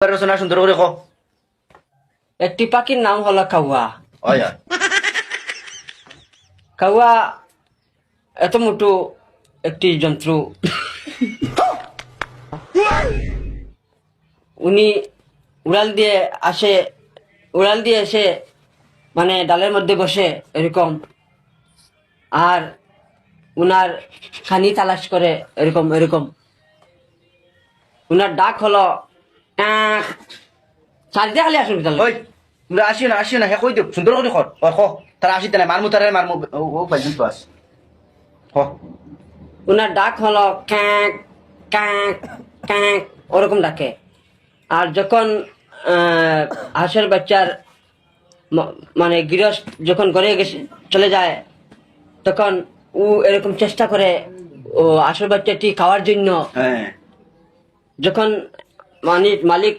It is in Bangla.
রচনা সুন্দর করে কো। একটি পাখির নাম হলো কাউয়া। হয় হয়। কাউয়া এত মোটো একটি জন্তু। উনি উড়াল দিয়ে আসে, উড়াল দিয়ে এসে মানে ডালের মধ্যে বসে এরকম, আর উনার খানি তালাশ করে এরকম এরকম। উনার ডাক হলো টাক। চারিদিকে খালি আসুন তাহলে। ওই তোমরা আসিও না হে কই দিও সুন্দর করে কর ক তারা আসিতে নাই মারমু তারা মারমু ও পাইছেন তো আস ক। উনার ডাক হলো ক্যাঁক ক্যাঁক ক্যাঁক, ওরকম ডাকে। আর যখন হাঁসের বাচ্চার মানে গৃহস্থ যখন ঘরে গেছে চলে যায়, তখন ও এরকম চেষ্টা করে ও হাঁসের বাচ্চাটি খাওয়ার জন্য। হ্যাঁ যখন মালিক